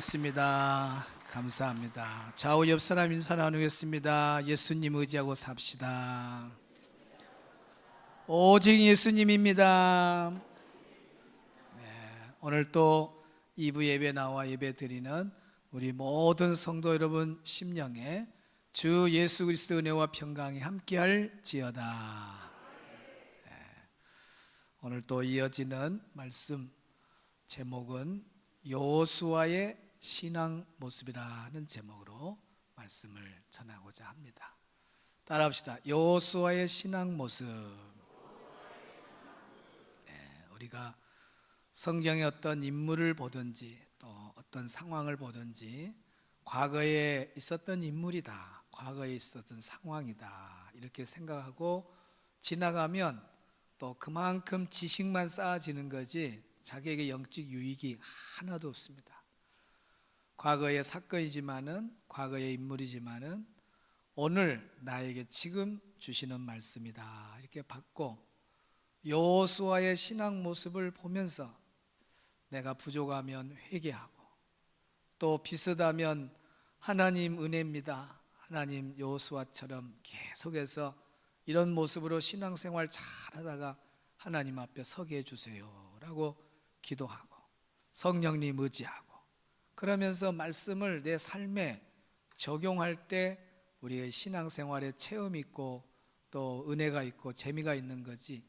반갑습니다. 감사합니다. 좌우 옆 사람 인사 나누겠습니다. 예수님 의지하고 삽시다. 오직 예수님입니다. 오늘 또 2부 예배 나와 예배 드리는 우리 모든 성도 여러분 심령에 주 예수 그리스도의 은혜와 평강이 함께할 지어다. 오늘 또 이어지는 말씀 제목은 여호수아의 신앙 모습이라는 제목으로 말씀을 전하고자 합니다. 따라합시다. 여호수아의 신앙 모습. 우리가 성경의 어떤 인물을 보든지 또 어떤 상황을 보든지 과거에 있었던 인물이다, 과거에 있었던 상황이다 이렇게 생각하고 지나가면 또 그만큼 지식만 쌓아지는 거지 자기에게 영적 유익이 하나도 없습니다. 과거의 사건이지만은, 과거의 인물이지만은 오늘 나에게 지금 주시는 말씀이다 이렇게 받고 여호수아의 신앙 모습을 보면서 내가 부족하면 회개하고 또 비슷하면 하나님 은혜입니다, 하나님 여호수아처럼 계속해서 이런 모습으로 신앙생활 잘하다가 하나님 앞에 서게 해주세요 라고 기도하고 성령님 의지하고 그러면서 말씀을 내 삶에 적용할 때 우리의 신앙생활에 체험이 있고 또 은혜가 있고 재미가 있는 거지,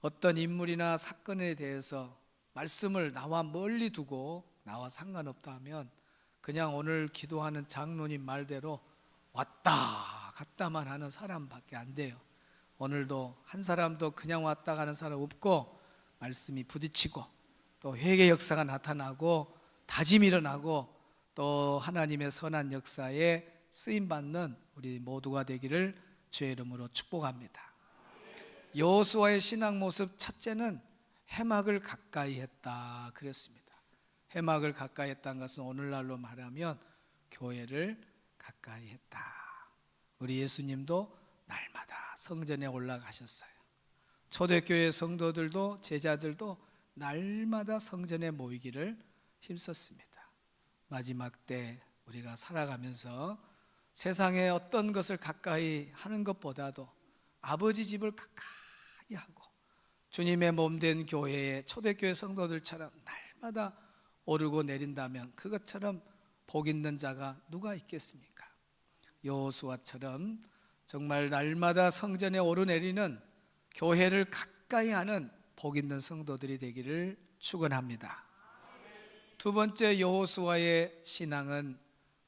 어떤 인물이나 사건에 대해서 말씀을 나와 멀리 두고 나와 상관없다 하면 그냥 오늘 기도하는 장로님 말대로 왔다 갔다만 하는 사람밖에 안 돼요. 오늘도 한 사람도 그냥 왔다 가는 사람 없고 말씀이 부딪히고 또 회개 역사가 나타나고 다짐이 일어나고 또 하나님의 선한 역사에 쓰임받는 우리 모두가 되기를 주의 이름으로 축복합니다. 여호수아의 신앙 모습 첫째는 해막을 가까이 했다 그랬습니다. 해막을 가까이 했다는 것은 오늘날로 말하면 교회를 가까이 했다. 우리 예수님도 날마다 성전에 올라가셨어요. 초대교회 성도들도 제자들도 날마다 성전에 모이기를 힘썼습니다. 마지막 때 우리가 살아가면서 세상의 어떤 것을 가까이 하는 것보다도 아버지 집을 가까이 하고 주님의 몸된 교회의 초대교회 성도들처럼 날마다 오르고 내린다면 그것처럼 복 있는 자가 누가 있겠습니까? 여호수아처럼 정말 날마다 성전에 오르내리는 교회를 가까이 하는 복 있는 성도들이 되기를 축원합니다. 두 번째, 여호수아의 신앙은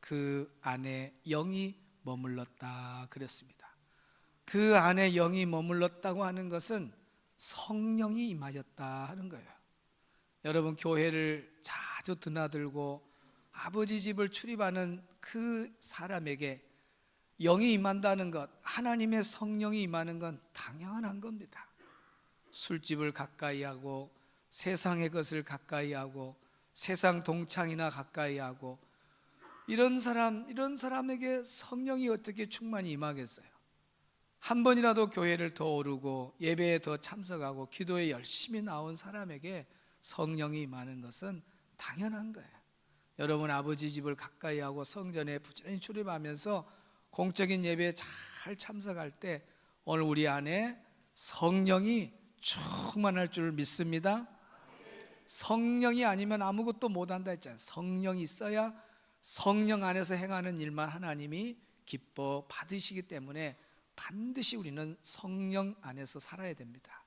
그 안에 영이 머물렀다 그랬습니다. 그 안에 영이 머물렀다고 하는 것은 성령이 임하셨다 하는 거예요. 여러분, 교회를 자주 드나들고 아버지 집을 출입하는 그 사람에게 영이 임한다는 것, 하나님의 성령이 임하는 건 당연한 겁니다. 술집을 가까이 하고 세상의 것을 가까이 하고 세상 동창이나 가까이 하고 이런 사람에게 성령이 어떻게 충만히 임하겠어요? 한 번이라도 교회를 더 오르고 예배에 더 참석하고 기도에 열심히 나온 사람에게 성령이 임하는 것은 당연한 거예요. 여러분, 아버지 집을 가까이 하고 성전에 부지런히 출입하면서 공적인 예배에 잘 참석할 때 오늘 우리 안에 성령이 충만할 줄 믿습니다. 성령이 아니면 아무것도 못한다 했잖아요. 성령이 있어야 성령 안에서 행하는 일만 하나님이 기뻐 받으시기 때문에 반드시 우리는 성령 안에서 살아야 됩니다.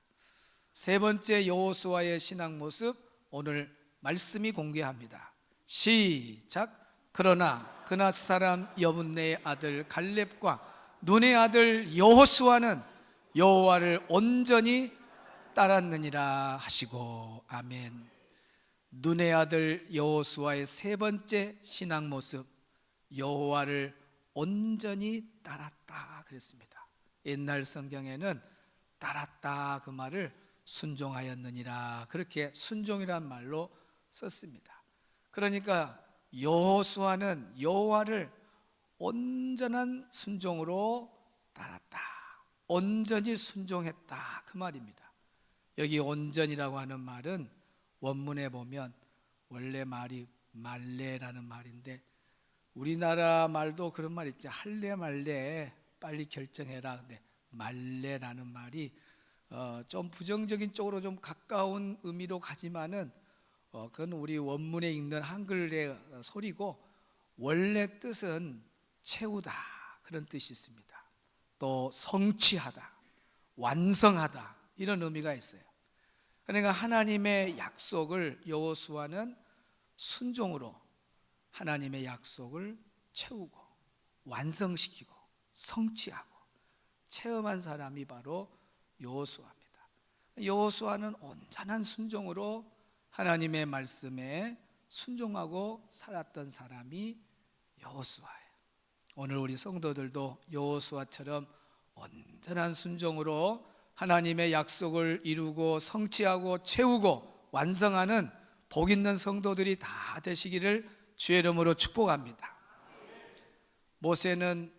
세 번째, 여호수아의 신앙 모습, 오늘 말씀이 공개합니다. 시작. 그러나 그나스 사람 여분네의 아들 갈렙과 눈의 아들 여호수아는 여호와를 온전히 따랐느니라 하시고. 아멘. 눈의 아들 여호수아의 세 번째 신앙 모습, 여호와를 온전히 따랐다 그랬습니다. 옛날 성경에는 따랐다 그 말을 순종하였느니라 그렇게 순종이란 말로 썼습니다. 그러니까 여호수아는 여호와를 온전한 순종으로 따랐다, 온전히 순종했다 그 말입니다. 여기 온전이라고 하는 말은 원문에 보면 원래 말이 말래라는 말인데, 우리나라 말도 그런 말 있죠. 할래 말래 빨리 결정해라. 근데 말래라는 말이 좀 부정적인 쪽으로 좀 가까운 의미로 가지만은 그건 우리 원문에 읽는 한글의 소리고, 원래 뜻은 채우다 그런 뜻이 있습니다. 또 성취하다, 완성하다 이런 의미가 있어요. 그러니까 하나님의 약속을 여호수아는 순종으로 하나님의 약속을 채우고 완성시키고 성취하고 체험한 사람이 바로 여호수아입니다. 여호수아는 온전한 순종으로 하나님의 말씀에 순종하고 살았던 사람이 여호수아예요. 오늘 우리 성도들도 여호수아처럼 온전한 순종으로 하나님의 약속을 이루고 성취하고 채우고 완성하는 복 있는 성도들이 다 되시기를 주의 이름으로 축복합니다. 모세는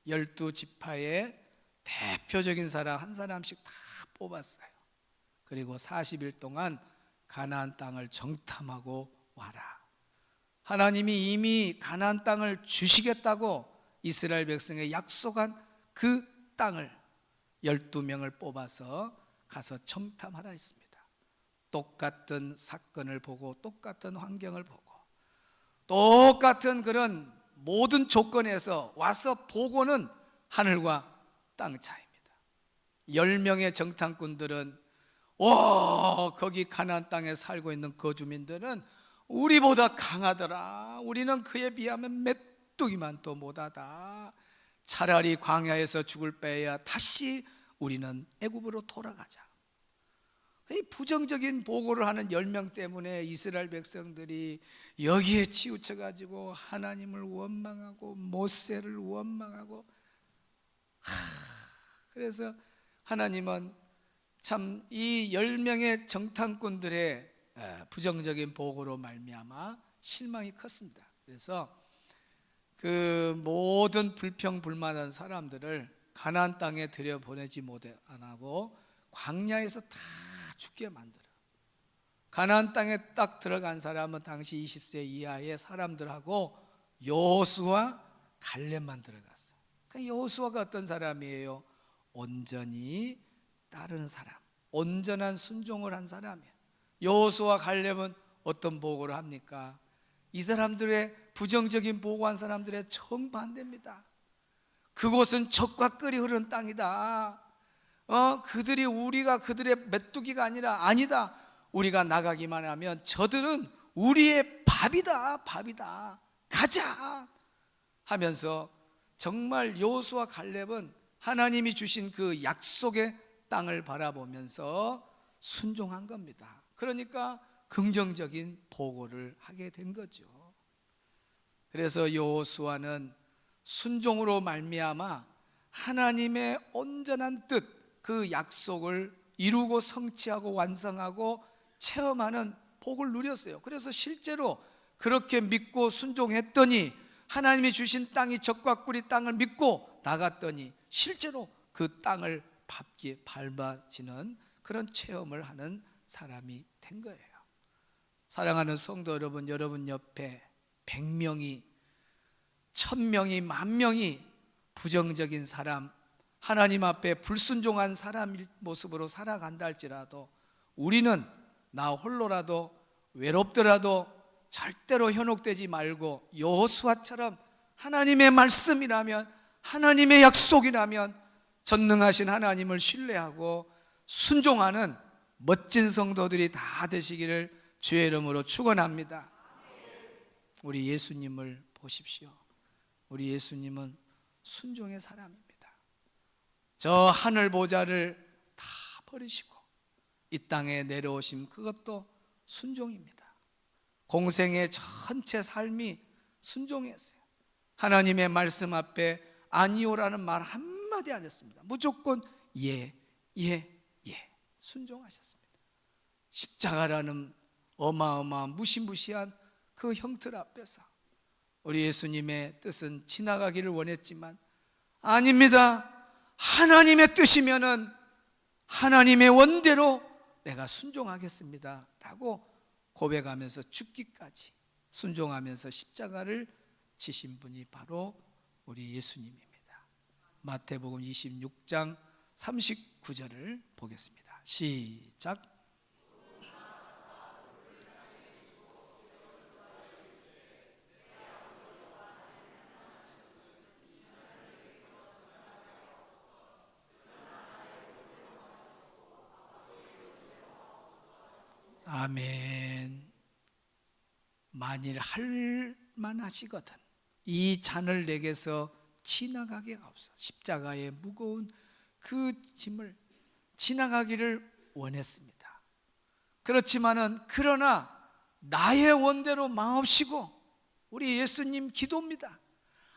12지파의 대표적인 사람 한 사람씩 다 뽑았어요. 그리고 40일 동안 가나안 땅을 정탐하고 와라. 하나님이 이미 가나안 땅을 주시겠다고 이스라엘 백성에 약속한 그 땅을 12명을 뽑아서 가서 정탐하라 했습니다. 똑같은 사건을 보고 똑같은 환경을 보고 똑같은 그런 모든 조건에서 와서 보고는 하늘과 땅 차이입니다. 10명의 정탐꾼들은 거기 가나안 땅에 살고 있는 거주민들은 우리보다 강하더라. 우리는 그에 비하면 메뚜기만도 못하다. 차라리 광야에서 죽을 바에야 다시 우리는 애굽으로 돌아가자. 이 부정적인 보고를 하는 10명 때문에 이스라엘 백성들이 여기에 치우쳐가지고 하나님을 원망하고 모세를 원망하고, 그래서 하나님은 참 이 10명의 정탐꾼들의 부정적인 보고로 말미암아 실망이 컸습니다. 그래서 그 모든 불평불만한 사람들을 가나안 땅에 들여보내지 못하고 광야에서 다 죽게 만들어. 가나안 땅에 딱 들어간 사람은 당시 20세 이하의 사람들하고 여호수아, 갈렙만 들어갔어요. 그러니까 여호수아가 어떤 사람이에요? 온전히 따르는 사람, 온전한 순종을 한 사람이에요. 여호수아, 갈렙은 어떤 보고를 합니까? 이 사람들의 부정적인 보고한 사람들의 정반대입니다. 그곳은 적과 꿀이 흐르는 땅이다. 그들이 우리가 그들의 메뚜기가 아니다. 우리가 나가기만 하면 저들은 우리의 밥이다. 가자 하면서 정말 여호수아, 갈렙은 하나님이 주신 그 약속의 땅을 바라보면서 순종한 겁니다. 그러니까 긍정적인 보고를 하게 된 거죠. 그래서 여호수아는 순종으로 말미암아 하나님의 온전한 뜻, 그 약속을 이루고 성취하고 완성하고 체험하는 복을 누렸어요. 그래서 실제로 그렇게 믿고 순종했더니 하나님이 주신 땅이 적과 꿀이 땅을 믿고 나갔더니 실제로 그 땅을 밟아지는 그런 체험을 하는 사람이 된 거예요. 사랑하는 성도 여러분, 여러분 옆에 100명이 1000명이 10,000명이 부정적인 사람, 하나님 앞에 불순종한 사람 모습으로 살아간다 할지라도 우리는 나 홀로라도 외롭더라도 절대로 현혹되지 말고 여호수아처럼 하나님의 말씀이라면, 하나님의 약속이라면 전능하신 하나님을 신뢰하고 순종하는 멋진 성도들이 다 되시기를 주의 이름으로 축원합니다. 우리 예수님을 보십시오. 우리 예수님은 순종의 사람입니다. 저 하늘 보좌를 다 버리시고 이 땅에 내려오심, 그것도 순종입니다. 공생의 전체 삶이 순종이었어요. 하나님의 말씀 앞에 아니오라는 말 한마디 안 했습니다. 무조건 예 순종하셨습니다. 십자가라는 어마어마한 무시무시한 그 형틀 앞에서 우리 예수님의 뜻은 지나가기를 원했지만 아닙니다. 하나님의 뜻이면은 하나님의 원대로 내가 순종하겠습니다 라고 고백하면서 죽기까지 순종하면서 십자가를 지신 분이 바로 우리 예수님입니다. 마태복음 26장 39절을 보겠습니다. 시작. 아멘. 만일 할 만하시거든 이 잔을 내게서 지나가게 하옵소서. 십자가의 무거운 그 짐을 지나가기를 원했습니다. 그렇지만은 그러나 나의 원대로 마옵시고, 우리 예수님 기도입니다.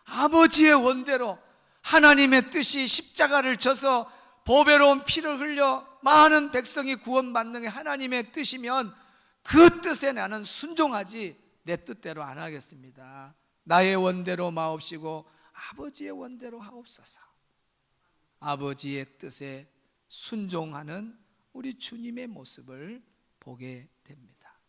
아버지의 원대로 하나님의 뜻이 십자가를 져서 보배로운 피를 흘려 많은 백성이 구원받는 게 하나님의 뜻이면 그 뜻에 나는 순종하지 내 뜻대로 안 하겠습니다. 나의 원대로 마옵시고 아버지의 원대로 하옵소서. 아버지의 뜻에 순종하는 우리 주님의 모습을 보게 됩니다.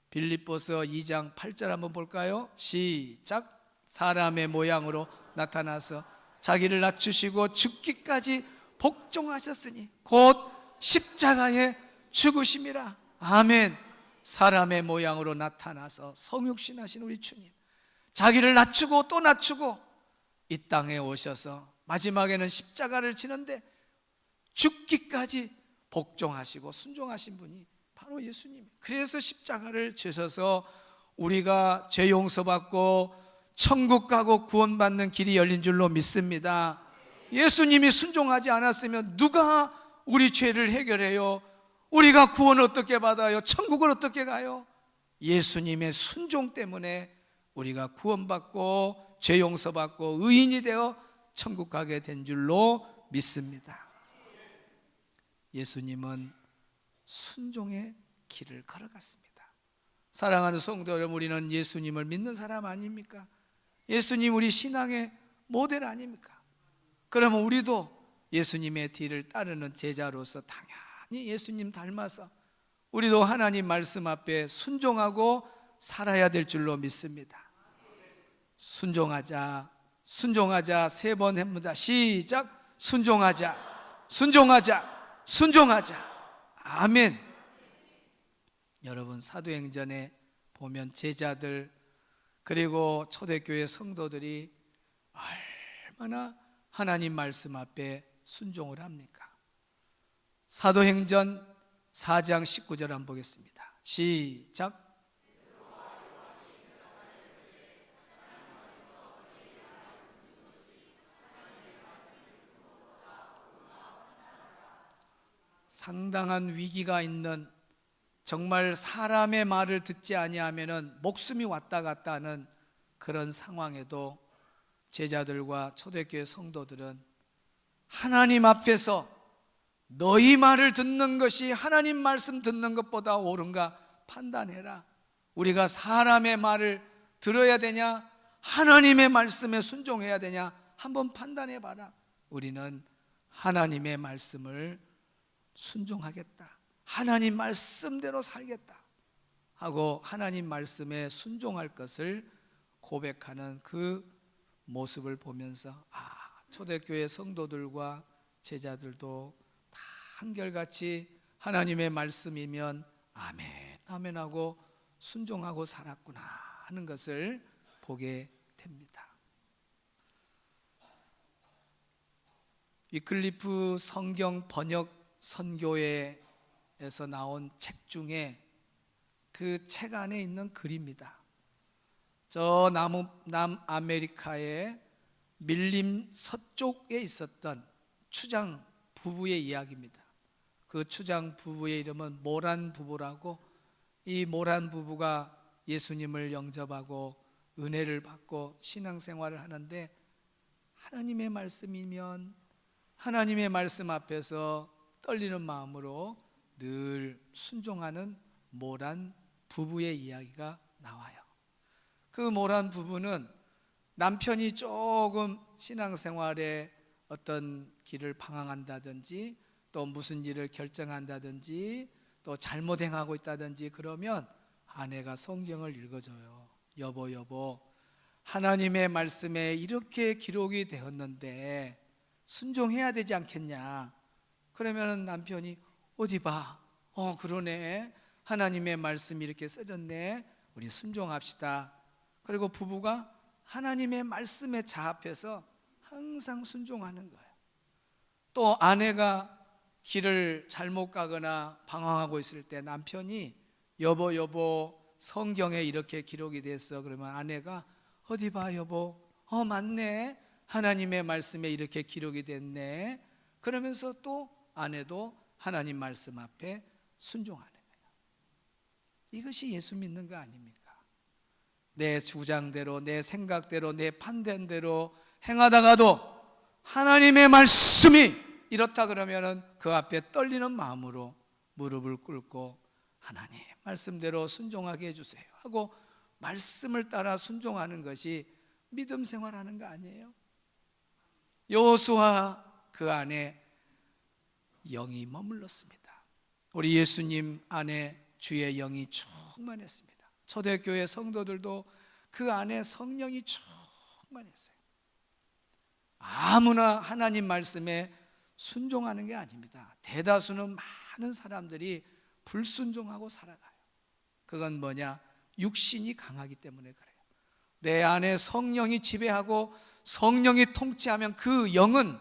빌립보서 2장 8절 한번 볼까요? 시작. 사람의 모양으로 나타나서 자기를 낮추시고 죽기까지 복종하셨으니 곧 십자가에 죽으심이라. 아멘. 사람의 모양으로 나타나서 성육신하신 우리 주님, 자기를 낮추고 또 낮추고 이 땅에 오셔서 마지막에는 십자가를 지는데 죽기까지 복종하시고 순종하신 분이 바로 예수님. 그래서 십자가를 지셔서 우리가 죄 용서받고 천국 가고 구원받는 길이 열린 줄로 믿습니다. 예수님이 순종하지 않았으면 누가 우리 죄를 해결해요? 우리가 구원을 어떻게 받아요? 천국을 어떻게 가요? 예수님의 순종 때문에 우리가 구원받고 죄 용서받고 의인이 되어 천국 가게 된 줄로 믿습니다. 예수님은 순종의 길을 걸어갔습니다. 사랑하는 성도 여러분, 우리는 예수님을 믿는 사람 아닙니까? 예수님 우리 신앙의 모델 아닙니까? 그러면 우리도 예수님의 뒤를 따르는 제자로서 당연히 예수님 닮아서 우리도 하나님 말씀 앞에 순종하고 살아야 될 줄로 믿습니다. 순종하자, 순종하자 3번 합니다. 시작. 순종하자, 순종하자, 순종하자. 아멘. 여러분, 사도행전에 보면 제자들 그리고 초대교회 성도들이 얼마나 하나님 말씀 앞에 순종을 합니까? 사도행전 4장 19절 한번 보겠습니다. 시작. 상당한 위기가 있는, 정말 사람의 말을 듣지 아니하면은 목숨이 왔다 갔다 하는 그런 상황에도 제자들과 초대교회 성도들은 하나님 앞에서 너희 말을 듣는 것이 하나님 말씀 듣는 것보다 옳은가 판단해라. 우리가 사람의 말을 들어야 되냐, 하나님의 말씀에 순종해야 되냐 한번 판단해 봐라. 우리는 하나님의 말씀을 순종하겠다, 하나님 말씀대로 살겠다 하고 하나님 말씀에 순종할 것을 고백하는 그 모습을 보면서 초대교회 성도들과 제자들도 다 한결같이 하나님의 말씀이면 아멘, 아멘 하고 순종하고 살았구나 하는 것을 보게 됩니다. 위클리프 성경 번역 선교회에서 나온 책 중에 그 책 안에 있는 글입니다. 저 남아메리카의 밀림 서쪽에 있었던 추장 부부의 이야기입니다. 그 추장 부부의 이름은 모란 부부라고, 이 모란 부부가 예수님을 영접하고 은혜를 받고 신앙생활을 하는데 하나님의 말씀이면 하나님의 말씀 앞에서 떨리는 마음으로 늘 순종하는 모란 부부의 이야기가 나와요. 그 모란 부부는 남편이 조금 신앙생활에 어떤 길을 방황한다든지 또 무슨 일을 결정한다든지 또 잘못 행하고 있다든지 그러면 아내가 성경을 읽어줘요. 여보, 하나님의 말씀에 이렇게 기록이 되었는데 순종해야 되지 않겠냐. 그러면 남편이 어디 봐, 그러네, 하나님의 말씀이 이렇게 써졌네, 우리 순종합시다. 그리고 부부가 하나님의 말씀에 자합해서 항상 순종하는 거예요. 또 아내가 길을 잘못 가거나 방황하고 있을 때 남편이 여보, 성경에 이렇게 기록이 됐어. 그러면 아내가 어디 봐 여보, 맞네, 하나님의 말씀에 이렇게 기록이 됐네. 그러면서 또 아내도 하나님 말씀 앞에 순종하는 거예요. 이것이 예수 믿는 거 아닙니까? 내 주장대로, 내 생각대로, 내 판단대로 행하다가도 하나님의 말씀이 이렇다 그러면은 그 앞에 떨리는 마음으로 무릎을 꿇고 하나님 말씀대로 순종하게 해주세요 하고 말씀을 따라 순종하는 것이 믿음 생활하는 거 아니에요? 여호수아 그 안에 영이 머물렀습니다. 우리 예수님 안에 주의 영이 충만했습니다. 초대교회 성도들도 그 안에 성령이 충만했어요. 아무나 하나님 말씀에 순종하는 게 아닙니다. 대다수는 많은 사람들이 불순종하고 살아가요. 그건 뭐냐? 육신이 강하기 때문에 그래요. 내 안에 성령이 지배하고 성령이 통치하면 그 영은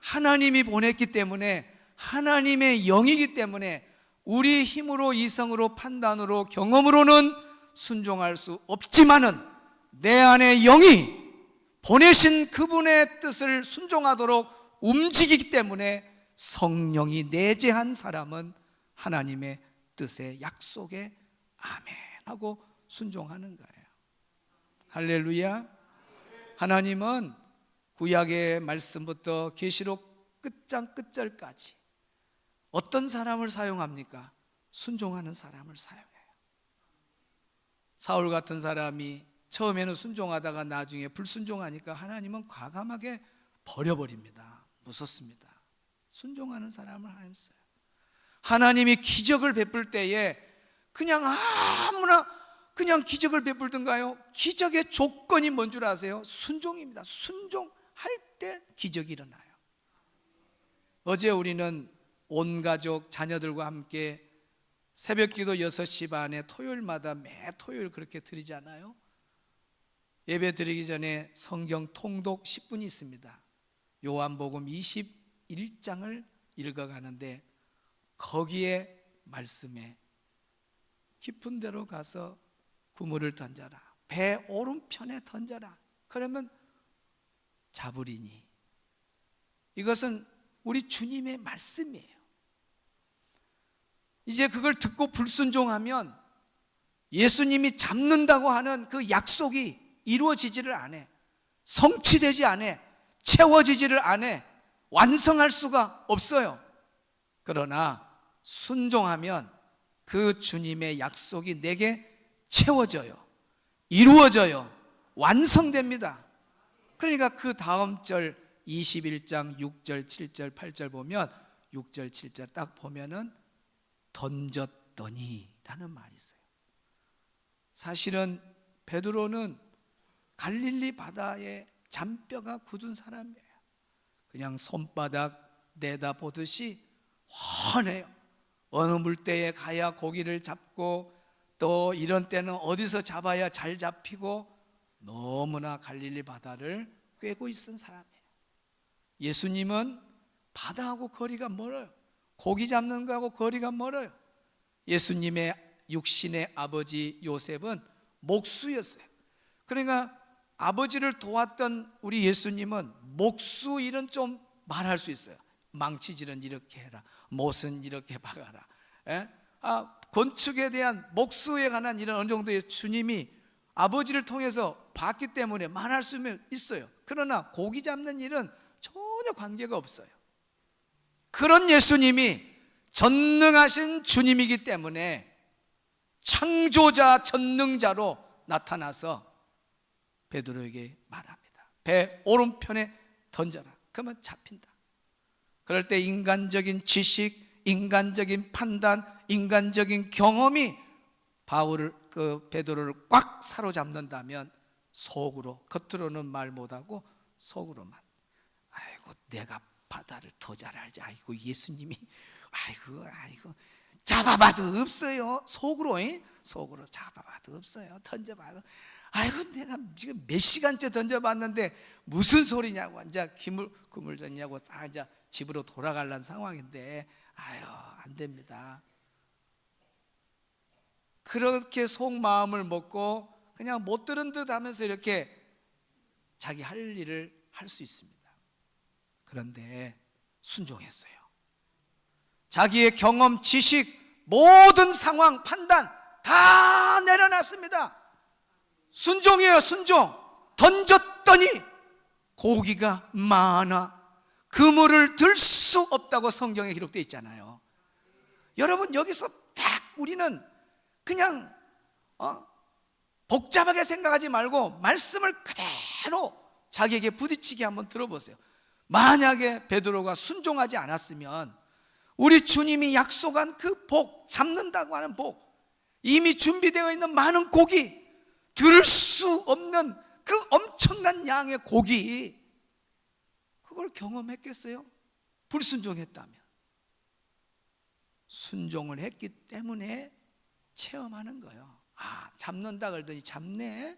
하나님이 보냈기 때문에 하나님의 영이기 때문에 우리 힘으로, 이성으로, 판단으로, 경험으로는 순종할 수 없지만은 내 안에 영이 보내신 그분의 뜻을 순종하도록 움직이기 때문에 성령이 내재한 사람은 하나님의 뜻의 약속에 아멘 하고 순종하는 거예요. 할렐루야. 하나님은 구약의 말씀부터 계시록 끝장 끝절까지 어떤 사람을 사용합니까? 순종하는 사람을 사용해요. 사울 같은 사람이 처음에는 순종하다가 나중에 불순종하니까 하나님은 과감하게 버려버립니다. 무섭습니다. 순종하는 사람을 하나님 써요. 하나님이 기적을 베풀 때에 그냥 아무나 그냥 기적을 베풀던가요? 기적의 조건이 뭔 줄 아세요? 순종입니다. 순종할 때 기적이 일어나요. 어제 우리는 온 가족 자녀들과 함께 새벽기도 6시 반에 토요일마다 매 토요일 그렇게 드리잖아요. 예배 드리기 전에 성경 통독 10분이 있습니다. 요한복음 21장을 읽어가는데 거기에 말씀에 깊은 데로 가서 그물을 던져라, 배 오른편에 던져라, 그러면 잡으리니. 이것은 우리 주님의 말씀이에요. 이제 그걸 듣고 불순종하면 예수님이 잡는다고 하는 그 약속이 이루어지지를 않아, 성취되지 않아, 채워지지를 않아, 완성할 수가 없어요. 그러나 순종하면 그 주님의 약속이 내게 채워져요, 이루어져요, 완성됩니다. 그러니까 그 다음 절 21장 6절 7절 8절 보면 6절 7절 딱 보면은 던졌더니 라는 말이 있어요. 사실은 베드로는 갈릴리 바다에 잔뼈가 굳은 사람이에요. 그냥 손바닥 내다보듯이 훤해요. 어느 물때에 가야 고기를 잡고 또 이런 때는 어디서 잡아야 잘 잡히고 너무나 갈릴리 바다를 꿰고 있은 사람이에요. 예수님은 바다하고 거리가 멀어요. 고기 잡는 거하고 거리가 멀어요. 예수님의 육신의 아버지 요셉은 목수였어요. 그러니까 아버지를 도왔던 우리 예수님은 목수 일은 좀 말할 수 있어요. 망치질은 이렇게 해라, 못은 이렇게 박아라. 건축에 대한 목수에 관한 일은 어느 정도의 주님이 아버지를 통해서 봤기 때문에 말할 수 있어요. 그러나 고기 잡는 일은 전혀 관계가 없어요. 그런 예수님이 전능하신 주님이기 때문에 창조자 전능자로 나타나서 베드로에게 말합니다. 배 오른편에 던져라. 그러면 잡힌다. 그럴 때 인간적인 지식, 인간적인 판단, 인간적인 경험이 그 베드로를 꽉 사로잡는다면 속으로, 겉으로는 말 못하고 속으로만, 아이고 내가 바다를 더 잘 알지, 아이고 예수님이 아이고 잡아봐도 없어요. 속으로 잡아봐도 없어요. 던져봐도 아이고 내가 지금 몇 시간째 던져봤는데 무슨 소리냐고, 이제 그물 졌냐고 다 이제 집으로 돌아가려는 상황인데 아유 안 됩니다. 그렇게 속마음을 먹고 그냥 못 들은 듯 하면서 이렇게 자기 할 일을 할 수 있습니다. 그런데 순종했어요. 자기의 경험, 지식, 모든 상황, 판단 다 내려놨습니다. 순종이에요. 순종. 던졌더니 고기가 많아 그물을 들 수 없다고 성경에 기록되어 있잖아요. 여러분 여기서 딱 우리는 그냥 복잡하게 생각하지 말고 말씀을 그대로 자기에게 부딪히게 한번 들어보세요. 만약에 베드로가 순종하지 않았으면 우리 주님이 약속한 그 복, 잡는다고 하는 복, 이미 준비되어 있는 많은 고기, 들을 수 없는 그 엄청난 양의 고기, 그걸 경험했겠어요? 불순종했다면. 순종을 했기 때문에 체험하는 거예요. 아, 잡는다 그러더니 잡네.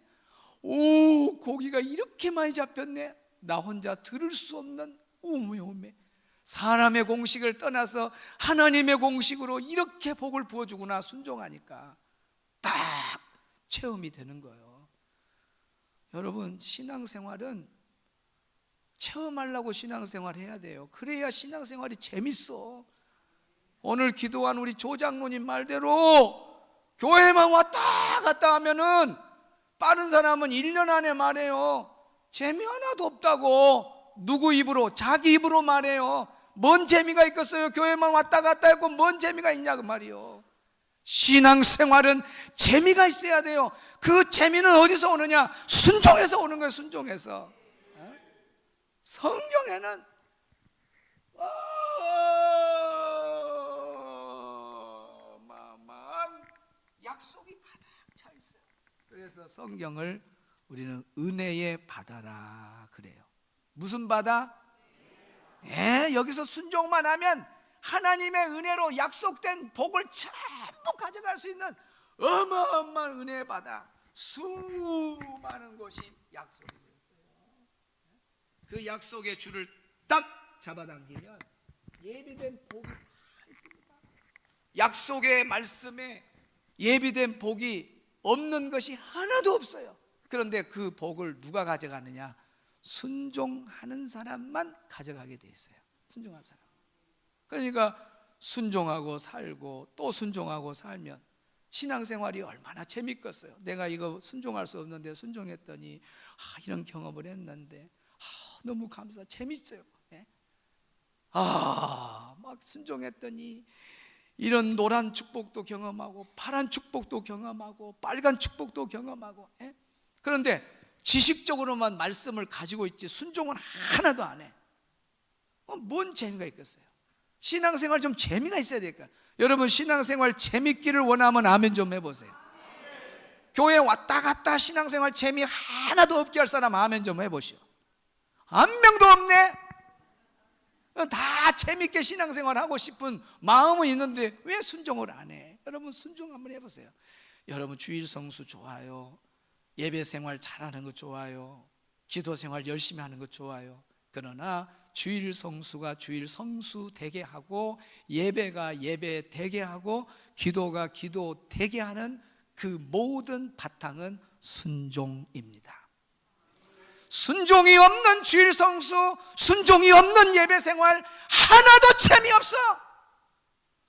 오, 고기가 이렇게 많이 잡혔네. 나 혼자 들을 수 없는 오메오메, 사람의 공식을 떠나서 하나님의 공식으로 이렇게 복을 부어주구나. 순종하니까 딱 체험이 되는 거예요. 여러분 신앙생활은 체험하려고 신앙생활 해야 돼요. 그래야 신앙생활이 재밌어. 오늘 기도한 우리 조장로님 말대로 교회만 왔다 갔다 하면은 빠른 사람은 1년 안에 말해요. 재미 하나도 없다고. 누구 입으로? 자기 입으로 말해요. 뭔 재미가 있겠어요? 교회만 왔다 갔다 했고 뭔 재미가 있냐 그 말이요. 신앙생활은 재미가 있어야 돼요. 그 재미는 어디서 오느냐? 순종해서 오는 거예요. 순종해서. 성경에는 어마어마한 약속이 가득 차 있어요. 그래서 성경을 우리는 은혜의 바다라 그래요. 무슨 바다? 여기서 순종만 하면 하나님의 은혜로 약속된 복을 전부 가져갈 수 있는 어마어마한 은혜의 바다, 수많은 곳이 약속이 되어 있어요. 그 약속의 줄을 딱 잡아당기면 예비된 복이 다 있습니다. 약속의 말씀에 예비된 복이 없는 것이 하나도 없어요. 그런데 그 복을 누가 가져가느냐? 순종하는 사람만 가져가게 돼 있어요. 순종한 사람. 그러니까 순종하고 살고 또 순종하고 살면 신앙생활이 얼마나 재밌겠어요. 내가 이거 순종할 수 없는데 순종했더니 이런 경험을 했는데 너무 감사, 재밌어요. 막 순종했더니 이런 노란 축복도 경험하고 파란 축복도 경험하고 빨간 축복도 경험하고. 그런데 지식적으로만 말씀을 가지고 있지 순종은 하나도 안 해. 뭔 재미가 있겠어요? 신앙생활 좀 재미가 있어야 될까요? 여러분 신앙생활 재밌기를 원하면 아멘 좀 해보세요. 교회 왔다 갔다 신앙생활 재미 하나도 없게 할 사람 아멘 좀 해보시오. 한 명도 없네. 다 재밌게 신앙생활 하고 싶은 마음은 있는데 왜 순종을 안 해? 여러분 순종 한번 해보세요. 여러분 주일 성수 좋아요. 예배 생활 잘하는 거 좋아요. 기도 생활 열심히 하는 거 좋아요. 그러나 주일 성수가 주일 성수 되게 하고 예배가 예배 되게 하고 기도가 기도 되게 하는 그 모든 바탕은 순종입니다. 순종이 없는 주일 성수, 순종이 없는 예배 생활 하나도 재미없어.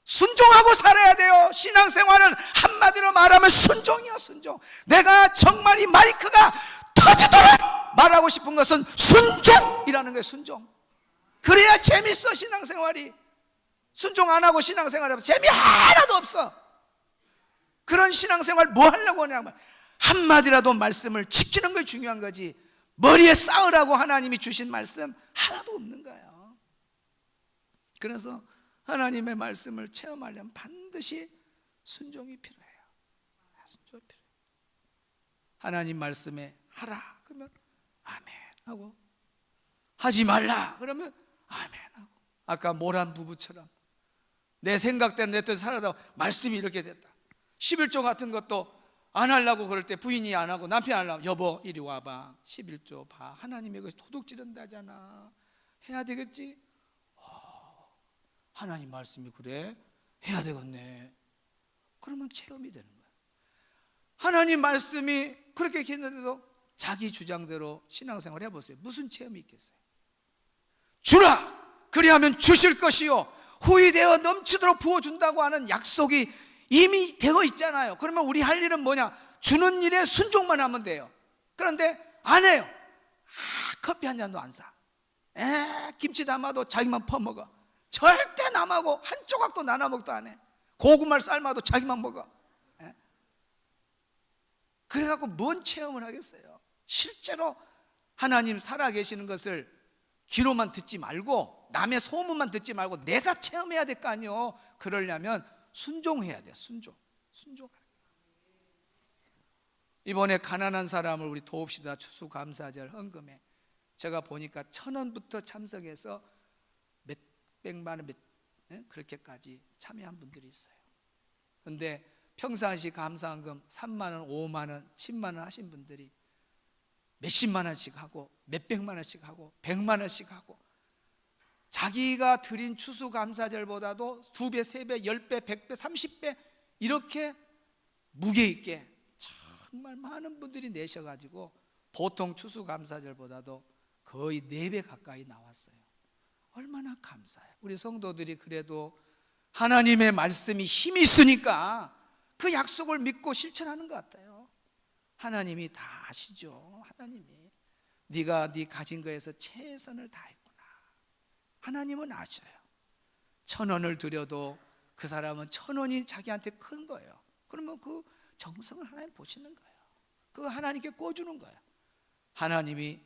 순종하고 살아야 돼요. 신앙생활은 한마디로 말하면 순종이야. 순종. 내가 정말 이 마이크가 터지도록 말하고 싶은 것은 순종이라는 거예요. 순종. 그래야 재밌어. 신앙생활이. 순종 안 하고 신앙생활하면 재미 하나도 없어. 그런 신앙생활 뭐 하려고 하냐면 한마디라도 말씀을 지키는 게 중요한 거지. 머리에 쌓으라고 하나님이 주신 말씀 하나도 없는 거예요. 그래서 하나님의 말씀을 체험하려면 반드시 순종이 필요해요. 순종이 필요해요. 하나님 말씀에 하라 그러면 아멘 하고, 하지 말라 그러면 아멘 하고. 아까 모란 부부처럼 내 생각대로 내 뜻 살아다 말씀이 이렇게 됐다. 11조 같은 것도 안 하려고 그럴 때 부인이 안 하고 남편이 안 하려고, 여보 이리 와봐, 11조 봐, 하나님이 이거 도둑 지른다잖아, 해야 되겠지? 하나님 말씀이 그래? 해야 되겠네. 그러면 체험이 되는 거야. 하나님 말씀이 그렇게 했는데도 자기 주장대로 신앙생활 해보세요. 무슨 체험이 있겠어요? 주라 그리하면 주실 것이요 후히 되어 넘치도록 부어준다고 하는 약속이 이미 되어 있잖아요. 그러면 우리 할 일은 뭐냐? 주는 일에 순종만 하면 돼요. 그런데 안 해요. 커피 한 잔도 안 사. 김치 담아도 자기만 퍼먹어. 절대 남하고 한 조각도 나눠 먹도 안 해. 고구마를 삶아도 자기만 먹어. 그래갖고 뭔 체험을 하겠어요? 실제로 하나님 살아계시는 것을 귀로만 듣지 말고, 남의 소문만 듣지 말고 내가 체험해야 될 거 아니에요. 그러려면 순종해야 돼. 순종. 이번에 가난한 사람을 우리 도웁시다 추수감사절 헌금에 제가 보니까 1,000원부터 참석해서 몇 백만 원, 그렇게까지 참여한 분들이 있어요. 그런데 평상시 감사헌금 3만 원, 5만 원, 10만 원 하신 분들이 몇십만 원씩 하고 몇백만 원씩 하고 100만 원씩 하고, 자기가 드린 추수감사절보다도 2배, 3배, 10배, 100배, 30배 이렇게 무게 있게 정말 많은 분들이 내셔가지고 보통 추수감사절보다도 거의 4배 가까이 나왔어요. 얼마나 감사해요. 우리 성도들이 그래도 하나님의 말씀이 힘이 있으니까 그 약속을 믿고 실천하는 것 같아요. 하나님이 다 아시죠. 하나님이 네가 네 가진 거에서 최선을 다했구나. 하나님은 아셔요. 1,000원을 드려도 그 사람은 1,000원이 자기한테 큰 거예요. 그러면 그 정성을 하나님 보시는 거예요. 그거 하나님께 꿔주는 거예요. 하나님이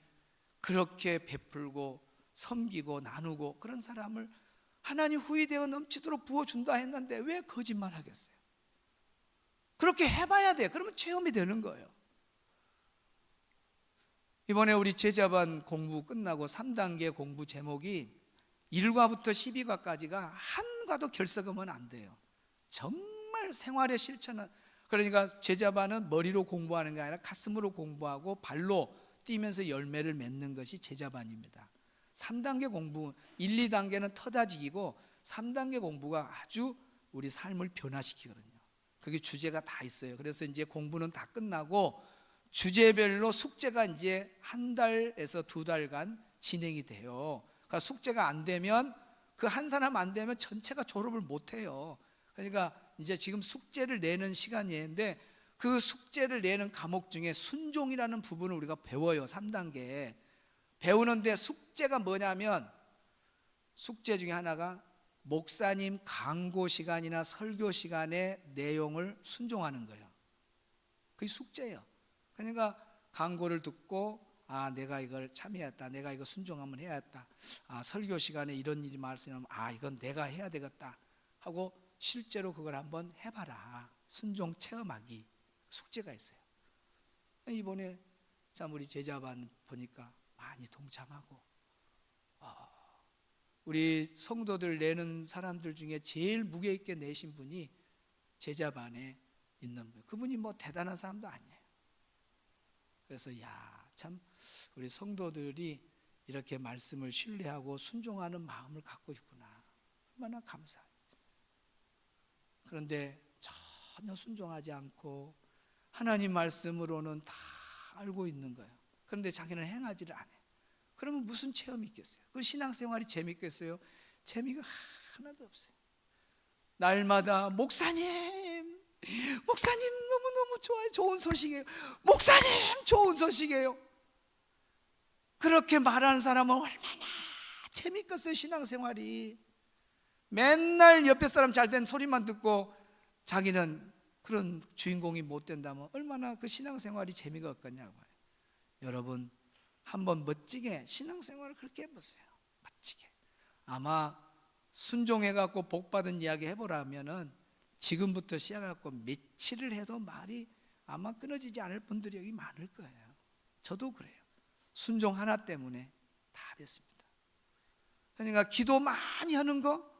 그렇게 베풀고 섬기고 나누고 그런 사람을 하나님 후히 되어 넘치도록 부어준다 했는데 왜 거짓말 하겠어요? 그렇게 해봐야 돼. 그러면 체험이 되는 거예요. 이번에 우리 제자반 공부 끝나고 3단계 공부 제목이 1과부터 12과까지가 한 과도 결석하면 안 돼요. 정말 생활에 실천은, 그러니까 제자반은 머리로 공부하는 게 아니라 가슴으로 공부하고 발로 뛰면서 열매를 맺는 것이 제자반입니다. 3단계 공부, 1, 2단계는 터다지기고 3단계 공부가 아주 우리 삶을 변화시키거든요. 그게 주제가 다 있어요. 그래서 이제 공부는 다 끝나고 주제별로 숙제가 이제 1달에서 2달간 진행이 돼요. 그러니까 숙제가 안 되면, 그 한 사람 안 되면 전체가 졸업을 못 해요. 그러니까 이제 지금 숙제를 내는 시간인데 그 숙제를 내는 과목 중에 순종이라는 부분을 우리가 배워요. 3단계에 배우는데 숙제가 뭐냐면, 숙제 중에 하나가 목사님 강고 시간이나 설교 시간의 내용을 순종하는 거예요. 그게 숙제예요. 그러니까 강고를 듣고 내가 이걸 참여했다, 내가 이거 순종하면 해야겠다, 설교 시간에 이런 일이 말씀하면 이건 내가 해야 되겠다 하고 실제로 그걸 한번 해봐라. 순종 체험하기 숙제가 있어요. 이번에 참 우리 제자반 보니까 많이 동참하고, 우리 성도들 내는 사람들 중에 제일 무게 있게 내신 분이 제자반에 있는 분. 그분이 뭐 대단한 사람도 아니에요. 그래서 참 우리 성도들이 이렇게 말씀을 신뢰하고 순종하는 마음을 갖고 있구나. 얼마나 감사해요. 그런데 전혀 순종하지 않고 하나님 말씀으로는 다 알고 있는 거예요. 그런데 자기는 행하지를 않아요. 그러면 무슨 체험이 있겠어요? 그 신앙생활이 재밌겠어요? 재미가 하나도 없어요. 날마다 목사님 너무너무 좋아요, 좋은 소식이에요, 목사님 좋은 소식이에요, 그렇게 말하는 사람은 얼마나 재밌겠어요. 신앙생활이 맨날 옆에 사람 잘된 소리만 듣고 자기는 그런 주인공이 못 된다면 얼마나 그 신앙생활이 재미가 없겠냐고 말이에요. 여러분 한번 멋지게 신앙생활을 그렇게 해보세요. 멋지게. 아마 순종해갖고 복받은 이야기 해보라면은 지금부터 시작해갖고 며칠을 해도 말이 아마 끊어지지 않을 분들이 여기 많을 거예요. 저도 그래요. 순종 하나 때문에 다 됐습니다. 그러니까 기도 많이 하는 거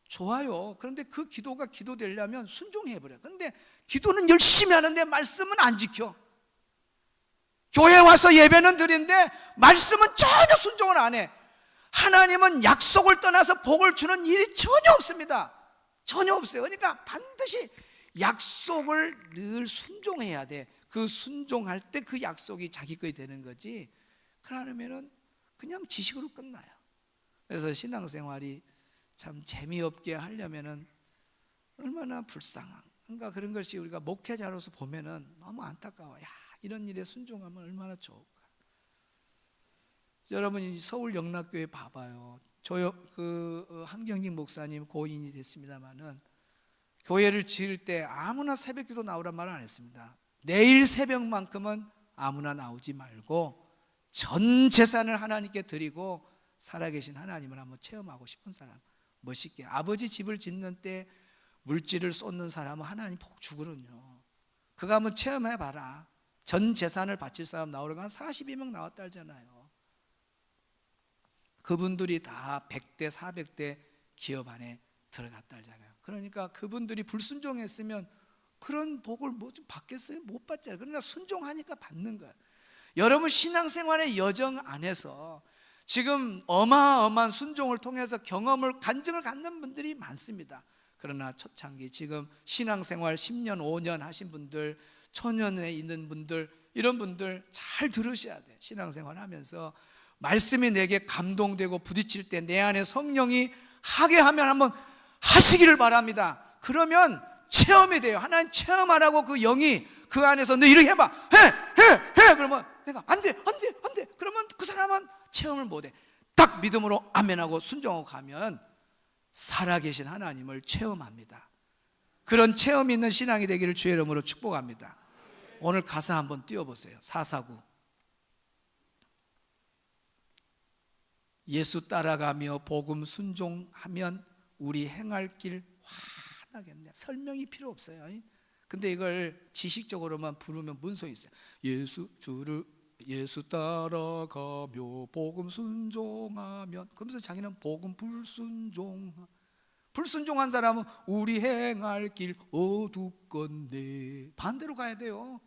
좋아요. 그런데 그 기도가 기도되려면 순종해버려요. 그런데 기도는 열심히 하는데 말씀은 안 지켜. 교회 와서 예배는 드리는데 말씀은 전혀 순종을 안 해. 하나님은 약속을 떠나서 복을 주는 일이 전혀 없습니다. 전혀 없어요. 그러니까 반드시 약속을 늘 순종해야 돼. 그 순종할 때 그 약속이 자기 것이 되는 거지, 그러면은 그냥 지식으로 끝나요. 그래서 신앙생활이 참 재미없게 하려면은 얼마나 불쌍한가, 그런 것이 우리가 목회자로서 보면은 너무 안타까워. 야, 이런 일에 순종하면 얼마나 좋을까. 여러분이 서울 영락교회 봐봐요. 한경진 목사님 고인이 됐습니다만은 교회를 지을 때 아무나 새벽기도 나오란 말은 안 했습니다. 내일 새벽만큼은 아무나 나오지 말고 전 재산을 하나님께 드리고 살아계신 하나님을 한번 체험하고 싶은 사람, 멋있게. 아버지 집을 짓는 때 물질을 쏟는 사람은 하나님 복 주거든요. 그거 한번 체험해봐라. 전 재산을 바칠 사람 나오려고 한 42명 나왔다 하잖아요. 그분들이 다 100대 400대 기업 안에 들어갔다 하잖아요. 그러니까 그분들이 불순종했으면 그런 복을 받겠어요? 못 받잖아요. 그러나 순종하니까 받는 거예요. 여러분 신앙생활의 여정 안에서 지금 어마어마한 순종을 통해서 간증을 갖는 분들이 많습니다. 그러나 초창기 지금 신앙생활 10년 5년 하신 분들, 초년에 있는 분들, 이런 분들 잘 들으셔야 돼요. 신앙생활 하면서 말씀이 내게 감동되고 부딪힐 때 내 안에 성령이 하게 하면 한번 하시기를 바랍니다. 그러면 체험이 돼요. 하나님 체험하라고 그 영이 그 안에서 너 이렇게 해봐, 해 그러면 내가 안 돼. 그러면 그 사람은 체험을 못해. 딱 믿음으로 아멘하고 순종하고 가면 살아계신 하나님을 체험합니다. 그런 체험이 있는 신앙이 되기를 주의 이름으로 축복합니다. 오늘 가사 한번 띄워보세요. 449. 예수 따라가며 복음 순종하면 우리 행할 길 환하겠네. 설명이 필요 없어요. 근데 이걸 지식적으로만 부르면 문소리 있어요. 예수 따라가며 복음 순종하면, 그러면서 자기는 복음 불순종한 사람은 우리 행할 길 어둡건대. 반대로 가야 돼요.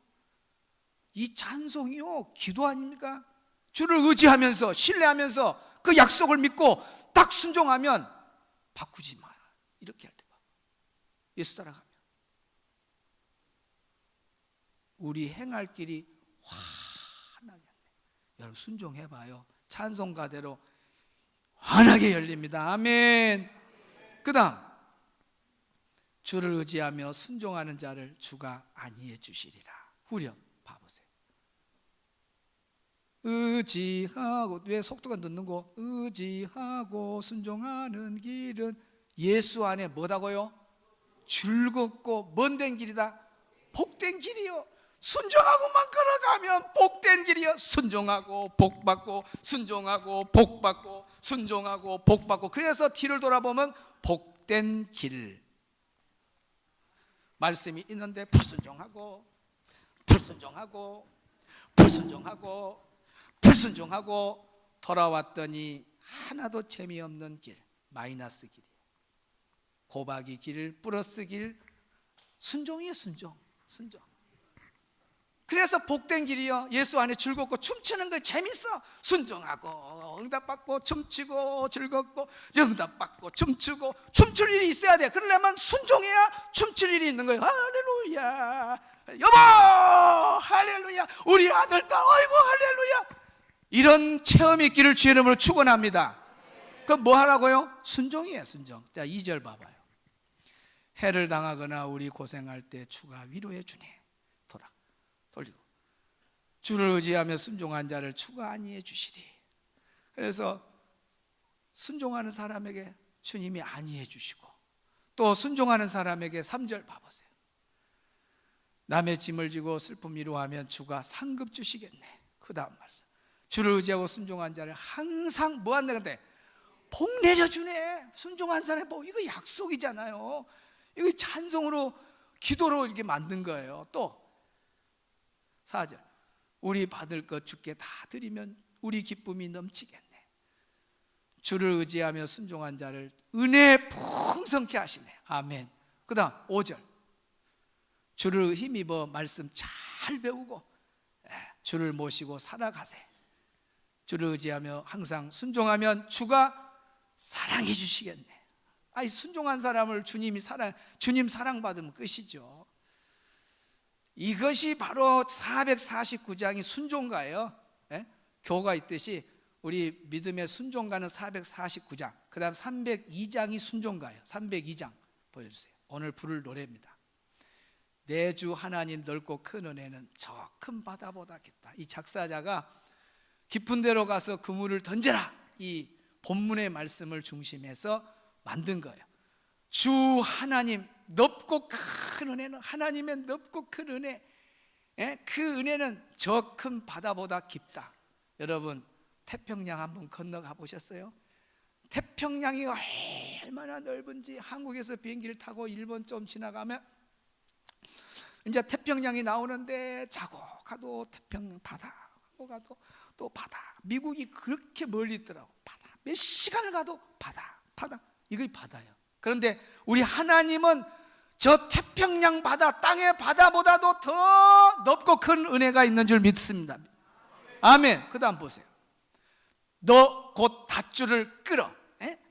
이 찬송이요 기도 아닙니까? 주를 의지하면서 신뢰하면서 그 약속을 믿고 딱 순종하면 바꾸지 마. 이렇게 할 때 봐. 예수 따라가면 우리 행할 길이 환하겠네. 여러분 순종해봐요. 찬송가대로 환하게 열립니다. 아멘. 그 다음, 주를 의지하며 순종하는 자를 주가 안위해 주시리라. 후렴 봐보세요. 의지하고, 왜 속도가 늦는 거? 의지하고 순종하는 길은 예수 안에 뭐다고요? 즐겁고 먼 길이다. 복된 길이요. 순종하고만 걸어가면 복된 길이요. 순종하고 복받고, 순종하고 복받고, 순종하고 복받고. 그래서 뒤를 돌아보면 복된 길. 말씀이 있는데 불순종하고 돌아왔더니 하나도 재미없는 길, 마이너스 길이에요. 고박이 길, 플러스 길. 순종이에요. 순종. 그래서 복된 길이요. 예수 안에 즐겁고 춤추는 거 재밌어. 순종하고 응답받고 춤추고 즐겁고 응답받고 춤추고. 춤출 일이 있어야 돼. 그러려면 순종해야 춤출 일이 있는 거예요. 할렐루야, 여보 할렐루야, 우리 아들 딸 어이구 할렐루야. 이런 체험이 있기를 주의 이름으로 축원합니다. 그럼 뭐 하라고요? 순종이에요. 순종. 자 2절 봐봐요. 해를 당하거나 우리 고생할 때 주가 위로해 주네. 돌리고 주를 의지하며 순종한 자를 주가 안위해 주시리. 그래서 순종하는 사람에게 주님이 안위해 주시고, 또 순종하는 사람에게 3절 봐보세요. 남의 짐을 지고 슬픔 위로하면 주가 상급 주시겠네. 그 다음 말씀, 주를 의지하고 순종한 자를 항상 뭐 한다 근데? 복 내려주네. 순종한 사람의 복. 이거 약속이잖아요. 이거 찬송으로 기도로 이렇게 만든 거예요. 또 4절 우리 받을 것 주께 다 드리면 우리 기쁨이 넘치겠네. 주를 의지하며 순종한 자를 은혜 풍성케 하시네. 아멘. 그 다음 5절 주를 힘입어 말씀 잘 배우고 주를 모시고 살아가세. 주를 의지하며 항상 순종하면 주가 사랑해 주시겠네. 아니 순종한 사람을 주님 사랑받으면 끝이죠. 이것이 바로 449장이 순종가예요. 교가 있듯이 우리 믿음의 순종가는 449장, 그 다음 302장이 순종가예요. 302장 보여주세요. 오늘 부를 노래입니다. 내 주 하나님 넓고 큰 은혜는 저 큰 바다보다 깊다. 이 작사자가 깊은 데로 가서 그물을 던져라, 이 본문의 말씀을 중심해서 만든 거예요. 주 하나님 넓고 큰 은혜는, 하나님의 넓고 큰 은혜, 그 은혜는 저 큰 바다보다 깊다. 여러분 태평양 한번 건너가 보셨어요? 태평양이 얼마나 넓은지 넓은지 비행기를 타고 일본 좀 지나가면 이제 태평양이 나오는데 자고 가도 태평양 바다, 가고 가도 또 바다. 미국이 그렇게 멀리 있더라고. 바다. 몇 시간을 가도 바다, 바다. 이게 바다예요. 그런데 우리 하나님은 저 태평양 바다, 땅의 바다보다도 더 넓고 큰 은혜가 있는 줄 믿습니다. 아멘. 그 다음 보세요. 너 곧 닷줄을 끌어.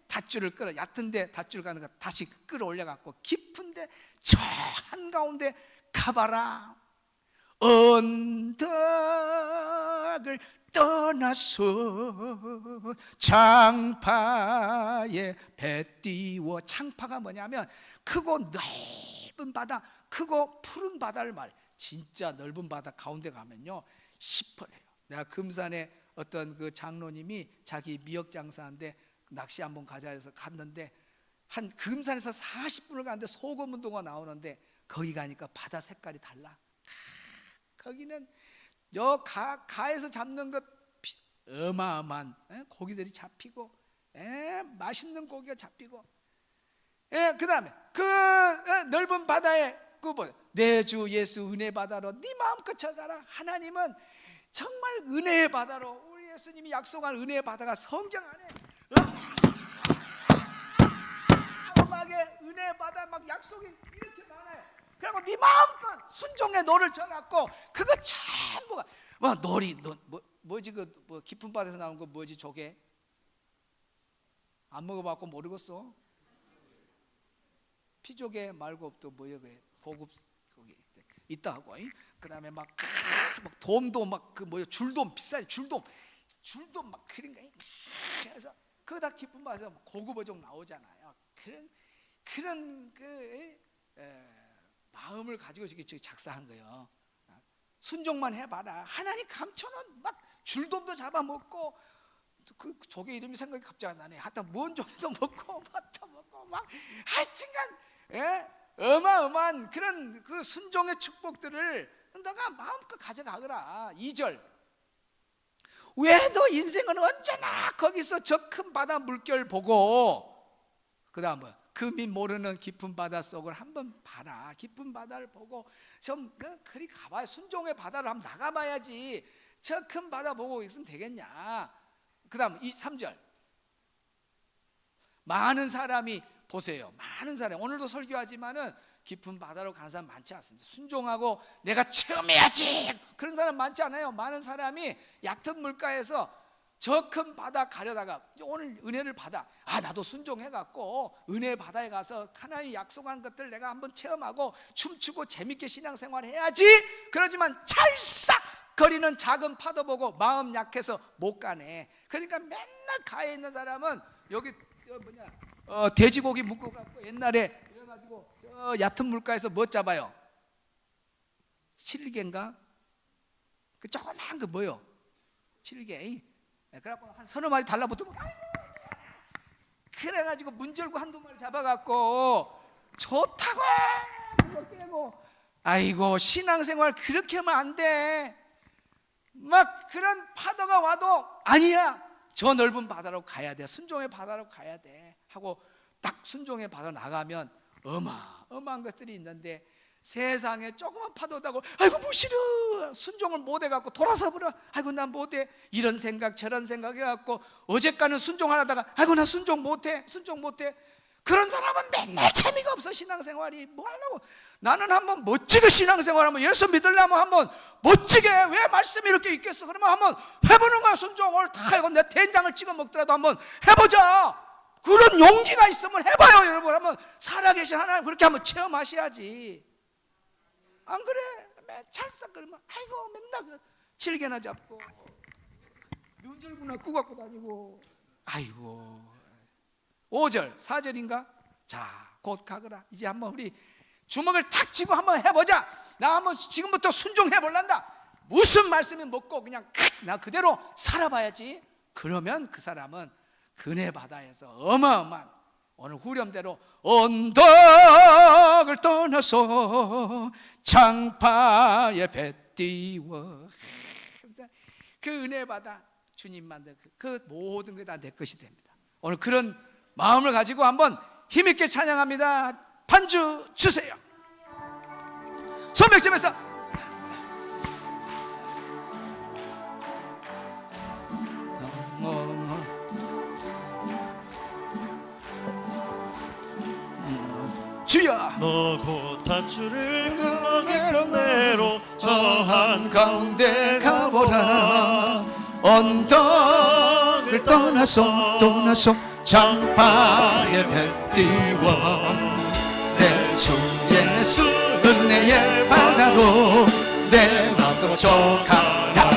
닷줄을 끌어. 얕은데 닷줄 가는 거 다시 끌어올려갖고 깊은데 저 한가운데 가봐라. 언덕을 떠나서 창파에 배 띄워. 창파가 뭐냐면 크고 넓은 바다, 크고 푸른 바다를 말해. 진짜 넓은 바다 가운데 가면요 시퍼래요. 내가 금산에 어떤 그 장로님이 자기 미역 장사하는데 낚시 한번 가자 해서 갔는데 한 금산에서 40분을 가는데 소금운동가 나오는데 거기 가니까 바다 색깔이 달라. 거기는 가에서 잡는 것 어마어마한 고기들이 잡히고 맛있는 고기가 잡히고, 그 다음에 그 넓은 바다에 내 주 예수 은혜 바다로 네 마음껏 쳐가라. 하나님은 정말 은혜의 바다로, 우리 예수님이 약속한 은혜의 바다가 성경 안에 음악의 은혜의 바다 막 약속이 이렇게 많아요. 그리고 네 마음껏 순종의 노를 져갖고 그거 전부가 놀이 뭐지 그 깊은 바다에서 나온 거 뭐지 조개 안 먹어봤고 모르겠어. 피조개 말고 또 뭐야 그 고급 거기 있다고. 그 다음에 막 돔도 막 그 뭐야 줄돔 비싸요. 줄돔 막 그런 거. 그래서 그거 다 깊은 바다에서 고급 어종 나오잖아요. 그런 그 마음을 가지고 작사한 거예요. 순종만 해봐라. 하나님 감춰놓은 막 줄돔도 잡아먹고, 그 조개 이름이 생각이 갑자기 안 나네. 하여튼 뭔 조개도 먹고 맛도 먹고 막 하여튼간 어마어마한 그런 그 순종의 축복들을 너가 마음껏 가져가거라. 2절 왜 너 인생은 언제나 거기서 저 큰 바다 물결 보고, 그 다음 뭐야? 금이 모르는 깊은 바다 속을 한번 봐라. 깊은 바다를 보고 좀 그리 가봐야, 순종의 바다를 한번 나가봐야지. 저 큰 바다 보고 있으면 되겠냐. 그 다음 3절 많은 사람이 보세요. 많은 사람, 오늘도 설교하지만은 깊은 바다로 가는 사람 많지 않습니다. 순종하고 내가 체험해야지 그런 사람 많지 않아요. 많은 사람이 얕은 물가에서 저 큰 바다 가려다가 오늘 은혜를 받아, 나도 순종해갖고 은혜의 바다에 가서 하나님 약속한 것들 내가 한번 체험하고 춤추고 재밌게 신앙생활 해야지. 그러지만 찰싹거리는 작은 파도 보고 마음 약해서 못 가네. 그러니까 맨날 가에 있는 사람은 여기 돼지고기 묶고 갖고 옛날에 그래가지고 얕은 물가에서 뭐 잡아요? 칠개인가? 그 조그만 그 뭐요? 칠개. 그래갖고 한 서너 마리 달라붙으면 그래가지고 문절구 한두 마리 잡아갖고 좋다고 깨고. 아이고 신앙생활 그렇게 하면 안 돼. 막 그런 파도가 와도 아니야, 저 넓은 바다로 가야 돼, 순종의 바다로 가야 돼 하고 딱 순종의 바다로 나가면 어마어마한 것들이 있는데, 세상에 조그만 파도 나고 아이고 뭐 싫어, 순종을 못해갖고 돌아서 버려, 아이고 나 못해, 이런 생각 저런 생각 해갖고 어제까지는 순종하다가 아이고 나 순종 못해. 그런 사람은 맨날 재미가 없어. 신앙생활이 뭐 하려고. 나는 한번 멋지게 신앙생활하면, 예수 믿으려면 한번 멋지게, 왜 말씀이 이렇게 있겠어, 그러면 한번 해보는 거야. 순종을 다 하고 내 된장을 찍어 먹더라도 한번 해보자. 그런 용기가 있으면 해봐요 여러분. 한번 살아계신 하나님 그렇게 한번 체험하셔야지. 안 그래? 맨 찰싹 그러면 아이고 맨날 질개나 잡고 눈절구나 꾸 갖고 다니고, 아이고. 5절 4절인가? 자, 곧 가거라. 이제 한번 우리 주먹을 탁 쥐고 한번 해보자. 나 한번 지금부터 순종해 볼란다. 무슨 말씀이 먹고 그냥 나 그대로 살아봐야지. 그러면 그 사람은 은혜 바다에서 어마어마한, 오늘 후렴대로 언덕을 떠나서 장파에 배 띄워, 그 은혜 바다 주님만, 그 모든 게 다 내 것이 됩니다. 오늘 그런 마음을 가지고 한번 힘있게 찬양합니다. 반주 주세요. 손뼉치면서 주여, 너 곧 밧줄을 그네로 저 한가운데 가보라. 언덕을 떠나서 장파에 배 띄워 내 주 예수 은혜의 바다로 내 마음으로 져가라.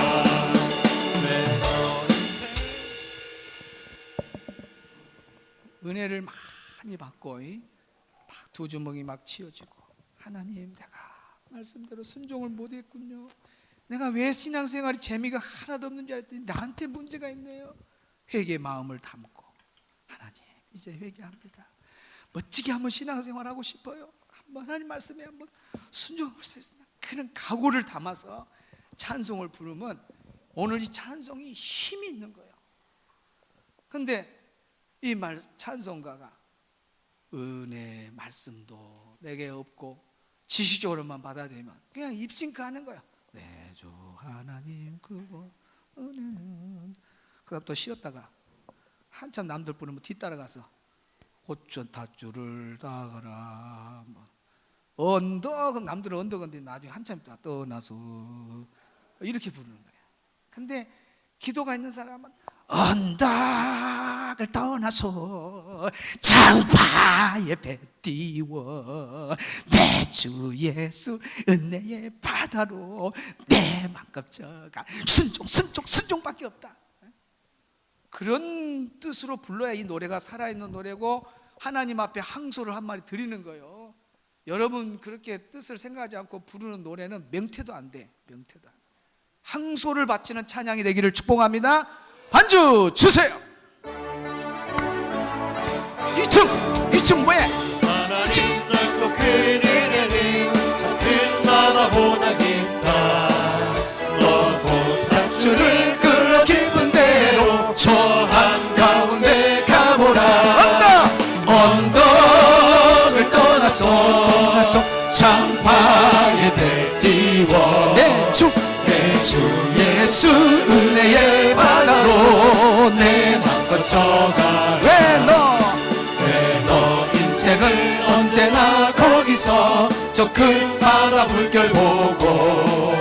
은혜를 많이 받고 막 두 주먹이 막 치어지고, 하나님 내가 말씀대로 순종을 못했군요. 내가 왜 신앙생활이 재미가 하나도 없는지 알았더니 나한테 문제가 있네요. 회개 마음을 담고, 하나님 이제 회개합니다. 멋지게 한번 신앙생활하고 싶어요. 한번 하나님 말씀에 한번 순종할 수 있으나, 그런 각오를 담아서 찬송을 부르면 오늘 이 찬송이 힘이 있는 거예요. 근데 이 말 찬송가가 은혜 말씀도 내게 없고 지시적으로만 받아들이면 그냥 입싱크 하는 거예요. 내 주 하나님 그거 은혜는, 그다음 또 쉬었다가 한참 남들 부르면 뒤따라가서 고천 닷줄을 닦아라, 언덕, 그럼 남들은 언덕인데 나중에 한참 있다가 떠나서 이렇게 부르는 거예요. 근데 기도가 있는 사람은 언덕을 떠나서 장파에 배 띄워 내 주 예수 은혜의 바다로 내 맘껏 져가. 순종밖에 없다. 그런 뜻으로 불러야 이 노래가 살아있는 노래고 하나님 앞에 항소를 한 마디 드리는 거예요. 여러분 그렇게 뜻을 생각하지 않고 부르는 노래는 명태도 안 돼. 명태도 안 돼. 항소를 바치는 찬양이 되기를 축복합니다. 반주 주세요. 2층 뭐해? 하나님 넓고 큰 은혜는 큰 바다보다 깊다. 너 곧 밧줄을 끌어 깊은 데로 저 한가운데 가보라. 언덕을 떠나서 장파에 배 띄워 내 주 예수 은혜의 바다로 내 맘껏 져가. 왜 너 인생을 언제나 거기서 저 큰 바다 물결 보고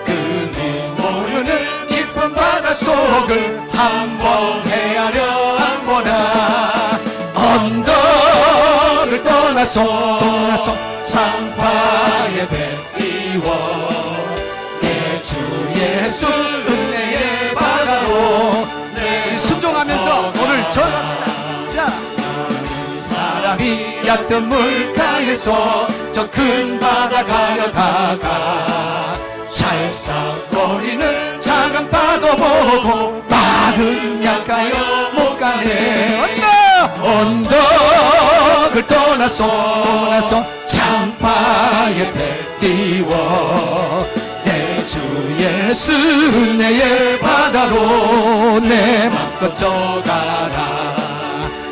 그리 모르는 깊은 바다 속을 한번 헤아려 한보나. 언덕을 떠나서 장파에 배 띄워 주 예수 은혜의 바다로 우리 순종하면서 오늘 전합시다. 자, 사람이 얕은 물가에서 저 큰 바다 가려다가 찰싹거리는 작은 파도 보고 마음 약하여 못 가네. 언덕을 떠나서 장파에 배 띄워 주 예수 은혜의 바다로 내 맘껏 져가라.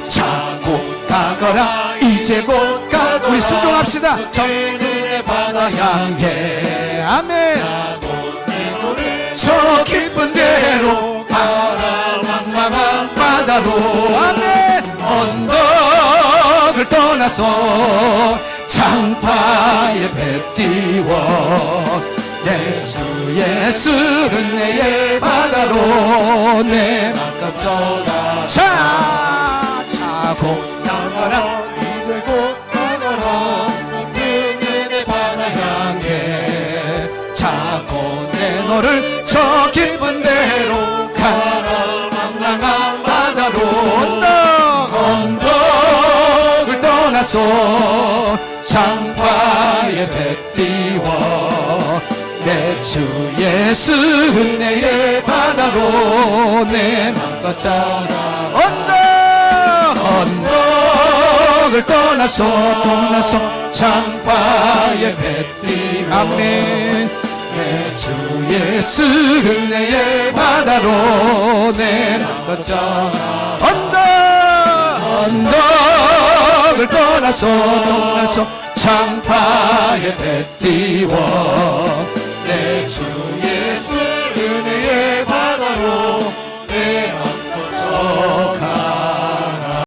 자 곧 가거라. 이제 곧 가거라. 우리 순종합시다. 은혜의 바다 향해 아멘 너를 저 깊은 데로 망망한 바다로 아멘 언덕을 떠나서 장파에 배 띄워 내 주 예수 은혜의 바다로 내 맘껏 져가 차고 나가라 이제 곧 나가라 그네 바다 향해 차고 내 너를 저 깊은 데로 가라 망망한 바다로 언덕을 떠나서 장파에 배 띄워 내 주 예수 은혜의 바다로 내 맘껏 져가 언덕을 떠나서 장파에 배 띄워 아멘 내 주 예수 은혜의 바다로 내 맘껏 져가 언덕을 떠나서 장파에 배 띄워